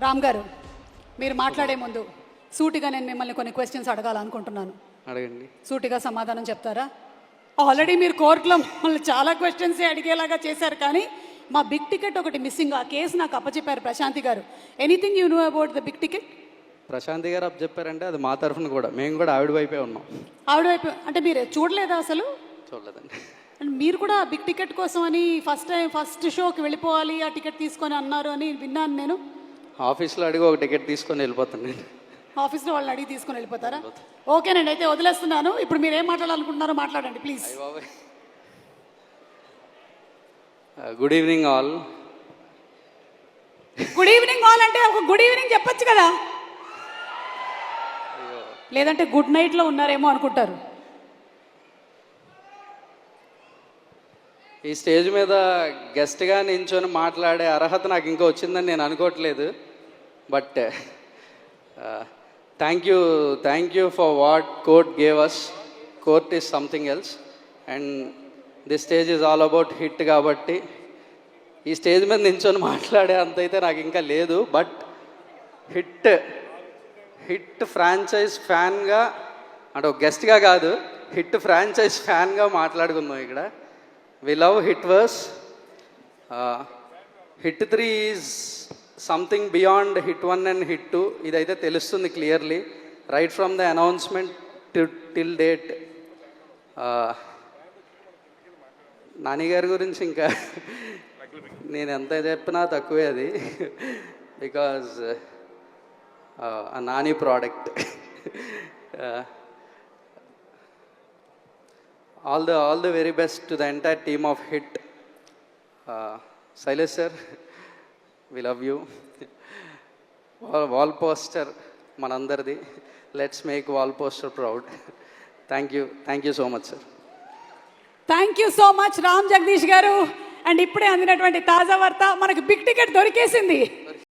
రామ్ గారు, మీరు మాట్లాడే ముందు సూటిగా నేను మిమ్మల్ని కొన్ని క్వశ్చన్స్ అడగాలనుకుంటున్నాను. అడగండి. సూటిగా సమాధానం చెప్తారా? ఆల్రెడీ మీరు కోర్టులో మమ్మల్ని చాలా క్వశ్చన్స్ అడిగేలాగా చేశారు, కానీ మా బిగ్ టికెట్ ఒకటి మిస్సింగ్. ఆ కేసు నాకు అప్పచెప్పారు Prashanti garu. Anything you know about the big ticket? Prashanti garu అప్ చెప్పారంటే అది మా తరఫున కూడా, మేము కూడా ఆవిడ వైపే ఉన్నాం. ఆవిడ వైపు అంటే మీరు చూడలేదా అసలు? చూడలేదండి. అండ్ మీరు కూడా బిగ్ టికెట్ కోసం అని ఫస్ట్ షోకి వెళ్ళిపోవాలి, ఆ టికెట్ తీసుకొని అన్నారు అని విన్నాను నేను. ఆఫీస్లో అడిగి ఒక టికెట్ తీసుకొని వెళ్ళిపోతాను నేను. ఆఫీస్లో వాళ్ళని అడిగి తీసుకొని వెళ్ళిపోతారా? ఓకేనండి, అయితే వదిలేస్తున్నాను. ఇప్పుడు మీరు ఏం మాట్లాడాలనుకుంటున్నారో మాట్లాడండి please. Good evening all. Good evening all అంటే ఒక గుడ్ ఈవినింగ్ చెప్పొచ్చు కదా, లేదంటే గుడ్ నైట్లో ఉన్నారేమో అనుకుంటారు. ఈ స్టేజ్ మీద గెస్ట్గా నించొని మాట్లాడే అర్హత నాకు ఇంకా వచ్చిందని నేను అనుకోవట్లేదు. But thank you for what court gave us. Court is something else and this stage is all about hit. కాబట్టి ఈ స్టేజ్ మీద నించొని మాట్లాడే అంత అయితే నాకు ఇంకా లేదు. బట్ హిట్ ఫ్రాంచైజ్ ఫ్యాన్గా, అంటే ఒక గెస్ట్గా కాదు, హిట్ ఫ్రాంచైజ్ ఫ్యాన్గా మాట్లాడుకుందాం ఇక్కడ. We love Hitverse. Hit 3 is something beyond Hit 1 and Hit 2. ఇదైతే తెలుస్తుంది clearly right from the announcement till date. Nani గారి గురించి ఇంకా నేను ఎంత చెప్పినా తక్కువే అది. బికాజ్ ఆ Nani product. All the very best to the entire team of Hit. Silas sir, we love you. Wall poster manandardi. Let's make wall poster proud. Thank you so much sir. Thank you so much Ram Jagadish గారు. And ఇప్పుడే అందినటువంటి తాజా వార్త, మనకు big ticket దొరికేసింది.